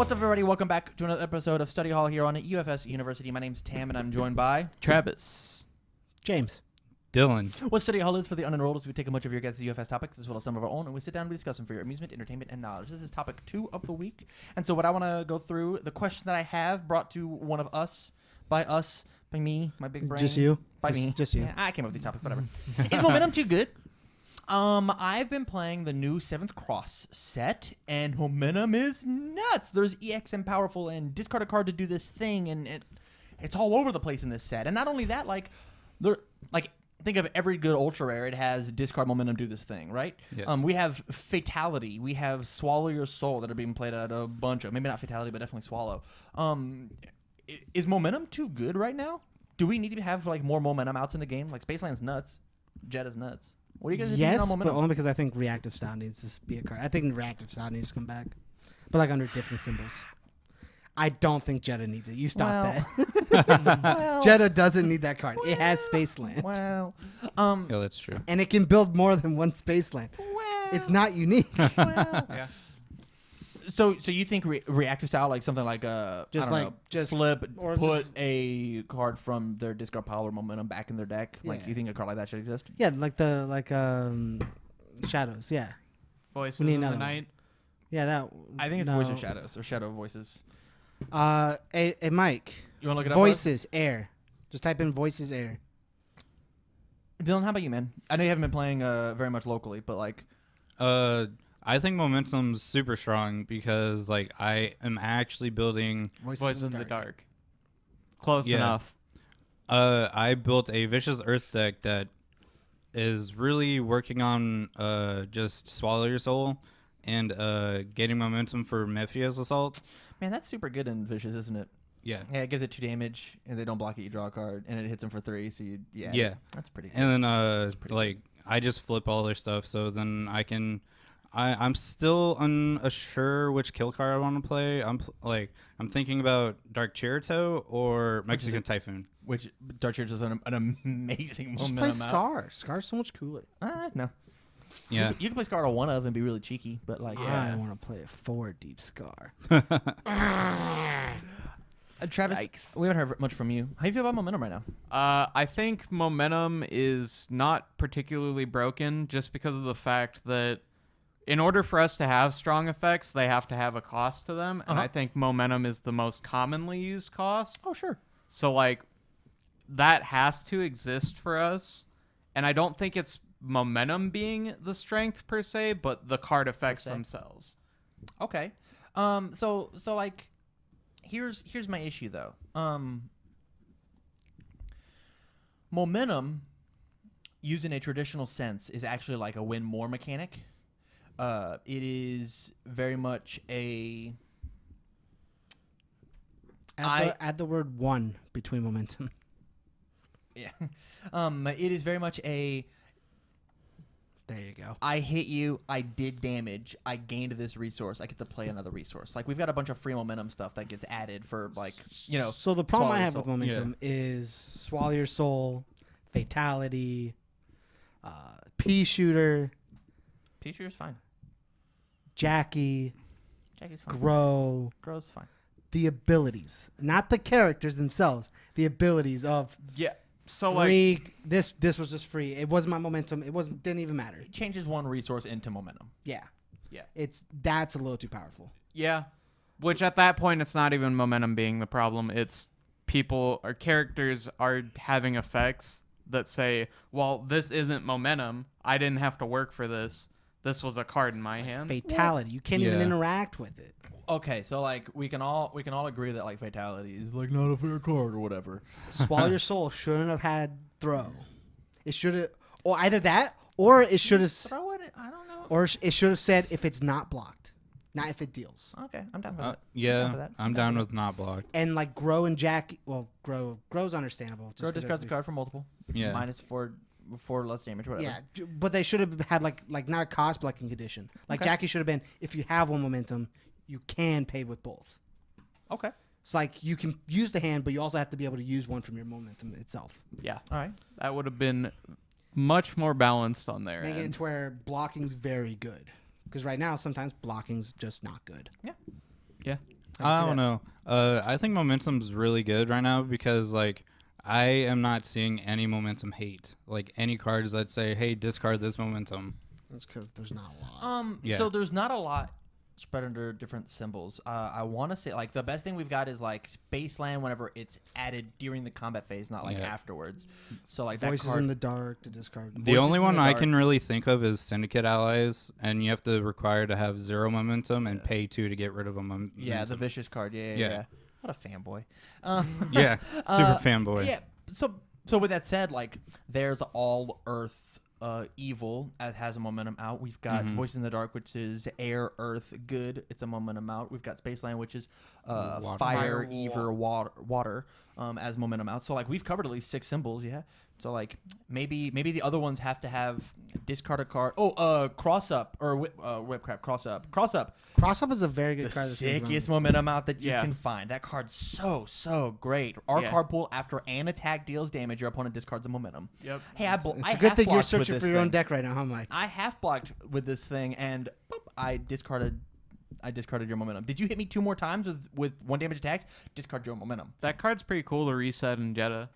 What's up, everybody? Welcome back to another episode of Study Hall here on UFSU University. My name's Tam, and I'm joined by Travis. James. Dylan. What Study Hall is for the unenrolled is we take a bunch of your guys' UFS topics as well as some of our own, and we sit down and we discuss them for your amusement, entertainment, and knowledge. This is topic 2 of the week. And so what I want to go through, the question that I have brought to one of us, by me, my big brain. Just you? By me. Just you. Yeah, I came up with these topics, whatever. Is momentum too good? I've been playing the new 7th Cross set, and momentum is nuts. There's EXM powerful and discard a card to do this thing, and it's all over the place in this set. And not only that, think of every good ultra rare. It has discard momentum, do this thing, right? Yes. We have fatality. We have swallow your soul that are being played at a bunch of, maybe not fatality, but definitely swallow. Is momentum too good right now? Do we need to have like more momentum outs in the game? Like Spaceland's nuts, Jetta's nuts. What do you guys think on Yes, momentum? but only because I think reactive style needs to be a card. I think reactive style needs to come back, but like under different symbols. I don't think Jetta needs it. You stop that. Well, Jetta doesn't need that card. It has Spaceland. well, Yeah, that's true. And it can build more than one Spaceland. It's not unique. Yeah. So you think reactive style, like something like Just flip, or put a card from their discard pile or momentum back in their deck? Like, Yeah. do you think a card like that should exist? Yeah, shadows. Yeah, Voices We need of the another one. night. yeah. That. I think it's no. Voice of Shadows or Shadow Voices. A Mike. You want to look it up? Voices air. Just type in voices air. Dylan, how about you, man? I know you haven't been playing very much locally, but like, I think momentum's super strong because like I am actually building. Voices in the dark. Close Yeah. enough. I built a Vicious Earth deck that is really working on just swallow your soul and getting momentum for Mephia's assault. man, that's super good in Vicious, isn't it? Yeah. Yeah, it gives it 2 damage, and they don't block it. You draw a card, and it hits them for 3. So Yeah. that's pretty good. And then pretty like I just flip all their stuff, so then I'm still unsure which kill card I want to play. I'm thinking about Dark Chirito or Mexican Typhoon. Which Dark Church is an amazing Just momentum play out. Scar. Scar's so much cooler. No. Yeah. You can play Scar to 1 of and be really cheeky, but like, I want to play a 4 deep Scar. Travis, Yikes. we haven't heard much from you. How do you feel about momentum right now? I think momentum is not particularly broken just because of the fact that in order for us to have strong effects, they have to have a cost to them. And I think momentum is the most commonly used cost. Oh, sure. So, like, that has to exist for us. And I don't think it's momentum being the strength per se, but the card effects themselves. Okay. So like, here's my issue though. Momentum, used in a traditional sense, is actually like a win more mechanic. It is very much a. Add the word 1 between momentum. Yeah. It is very much a. There you go. I hit you. I did damage. I gained this resource. I get to play another resource. Like, we've got a bunch of free momentum stuff that gets added for, like, So the problem Swallow I Your have with Soul. momentum is swallow your soul, fatality, pea shooter, P-Shooter's fine. Jackie, Jackie's fine. grow. Grow's fine. The abilities, not the characters themselves. The abilities of Yeah. So, free. This was just free. It wasn't my momentum. It didn't even matter. It changes one resource into momentum. Yeah. Yeah. That's a little too powerful. yeah. Which at that point, it's not even momentum being the problem. It's people or characters are having effects that say, well, this isn't momentum. I didn't have to work for this. This was a card in my hand. Fatality. You can't even Yeah. interact with it. Okay, so like we can all agree that like fatality is like not a fair card or whatever. Swallow your soul shouldn't have had throw. It should have, or either that, or it should have, Throw it. I don't know. or it should have said if it's not blocked, not if it deals. Okay, I'm down with that. Yeah, I'm down with not blocked. And like grow and Jackie, well, grow's understandable. Grow 'cause discards a that's- card for multiple. Yeah. Minus 4 less damage, whatever. Yeah, but they should have had like not a cost, but like a condition. Like Okay. Jackie should have been, if you have one momentum, you can pay with both. Okay. It's like you can use the hand, but you also have to be able to use one from your momentum itself. Yeah. All right. That would have been much more balanced on their Make it end. to where blocking's very good. Because right now, sometimes blocking's just not good. Yeah. Yeah. I don't know. I think momentum's really good right now because like I am not seeing any momentum hate. Like any cards that say, "Hey, discard this momentum." That's because there's not a lot. Yeah. So there's not a lot spread under different symbols. I want to say like the best thing we've got is like Spaceland whenever it's added during the combat phase, not like afterwards. So like Voices that card, in the dark to discard. The only Voices in one the I Dark. can really think of is Syndicate allies, and you have to require to have 0 momentum and pay 2 to get rid of a momentum. yeah, the vicious card. Yeah. What a fanboy. Yeah, super fanboy. Yeah. So with that said, like there's All Earth Evil as has a momentum out. We've got Voices in the Dark, which is Air, Earth, Good. It's a momentum out. We've got Spaceland, which is Water. Fire, Fire, Ether, Water as momentum out. So like we've covered at least 6 symbols. Yeah. So like maybe the other ones have to have discard a card. Cross up or whipcrap. Cross up. Cross up is a very good The card. sickest momentum out that you Yeah. can find. That card's so great. Our Yeah. card pool after an attack deals damage, your opponent discards a momentum. Yep. Hey, It's a good thing you're searching for your own deck right now, huh, Mike? I half blocked with this thing, and boop, I discarded your momentum. Did you hit me 2 more times with 1 damage attacks? Discard your momentum. That card's pretty cool to reset in Jeddah.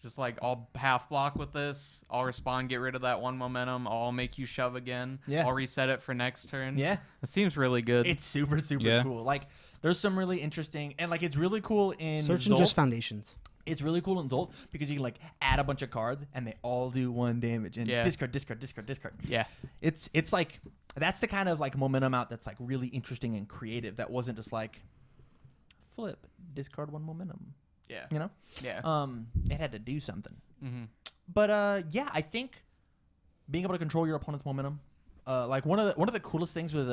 Just like I'll half block with this. I'll respond, get rid of that 1 momentum. I'll make you shove again. Yeah. I'll reset it for next turn. Yeah, It seems really good. it's super Yeah. cool. Like there's some really interesting, and like it's really cool in Searching Zolt. just foundations. It's really cool in Zolt because you can like add a bunch of cards and they all do 1 damage and Yeah. discard. yeah. It's like that's the kind of like momentum out that's like really interesting and creative. That wasn't just like flip, discard 1 momentum. Yeah. You know, Yeah. it had to do something. Mm-hmm. But yeah, I think being able to control your opponent's momentum, like one of the coolest things with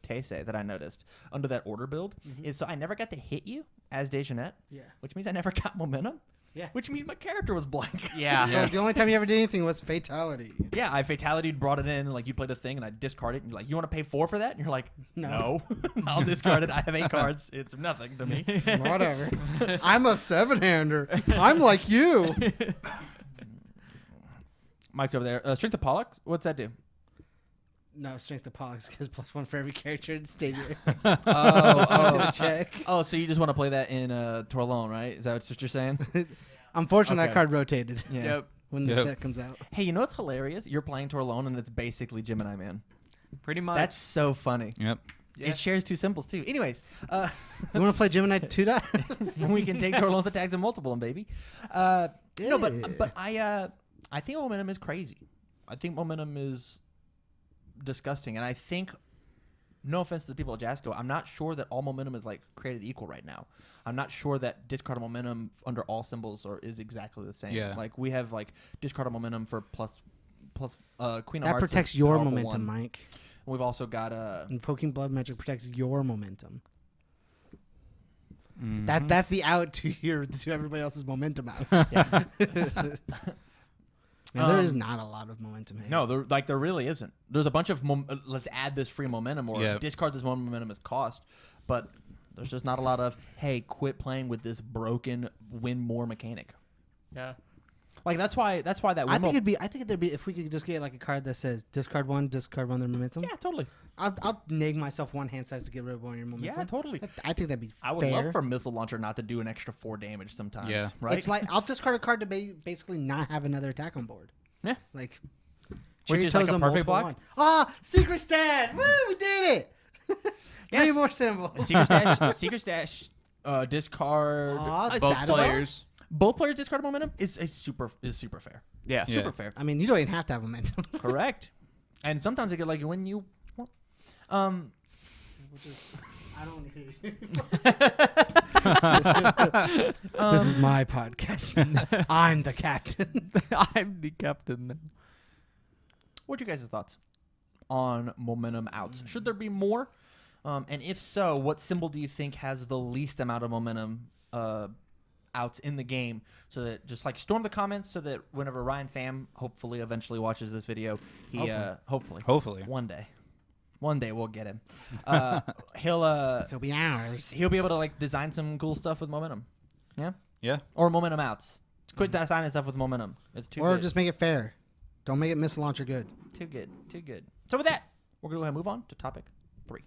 Taisei that I noticed under that order build is so I never got to hit you as Dejanette, Yeah. which means I never got momentum. Yeah. Which means my character was blank. Yeah. So the only time you ever did anything was fatality. Yeah, I fatality brought it in, and like you played a thing, and I discard it, and you're like, you want to pay 4 for that? And you're like, No. I'll discard it. I have 8 cards. It's nothing to me. Whatever. I'm a 7-hander. I'm like you. Mike's over there. Strength of Pollock. What's that do? No, Strength of Pollux gives +1 for every character in stadium. Oh, Check. oh, so you just want to play that in Torlone, right? Is that what you're saying? Unfortunately, Okay. that card rotated Yeah. Yep. when the Yep. set comes out. Hey, you know what's hilarious? You're playing Torlone, and it's basically Gemini Man. Pretty much. That's so funny. Yep. Yeah. It shares 2 symbols too. Anyways, You want to play Gemini 2 dot? we can take Torlone's attacks and multiple them, baby. No, but I think momentum is crazy. I think momentum is disgusting, and I think, no offense to the people at Jasco, I'm not sure that all momentum is like created equal right now. I'm not sure that discard momentum under all symbols is exactly the same. Yeah. Like we have like discard momentum for plus Queen of That Hearts. is protects your powerful momentum, one. Mike. We've also got Invoking Blood Magic protects your momentum. Mhm. That's the out to everybody else's momentum outs. And there is not a lot of momentum here. no, there really isn't. There's a bunch of let's add this free momentum or Yep. discard this momentum as cost, but there's just not a lot of hey, quit playing with this broken win more mechanic. yeah. Like that's why that I Wimo- think it'd be if we could just get like a card that says discard 1 their momentum. yeah, totally. I'll neg myself 1 hand size to get rid of 1 of your momentum. Yeah, totally. I think that'd be I would fair. love for Missile Launcher not to do an extra 4 damage sometimes. Yeah. Right. It's like I'll discard a card to basically not have another attack on board. Yeah. Like Which is like a Cherry Toes perfect multiple block? one. Ah, secret stash! Woo, we did it! Yes. 3 more symbols. Secret stash, discard. Aw, Both that's players. Both players discard momentum is super fair. Yeah. Yeah. Super fair. I mean, you don't even have to have momentum. Correct. And sometimes it get like when you want. I don't This is my podcast. I'm the captain. I'm the captain. What's your guys' thoughts on momentum outs? Should there be more? And if so, what symbol do you think has the least amount of momentum outs in the game? So that just like storm the comments so that whenever Ryan Pham hopefully eventually watches this video, he hopefully Hopefully. one day we'll get him. He'll He'll be ours. be able to like design some cool stuff with momentum. Yeah. Yeah. Or momentum outs. Quit designing stuff with momentum. It's too Or good. just make it fair. Don't make it missile launcher good. Too good. So with that, we're going to go ahead and move on to topic 3.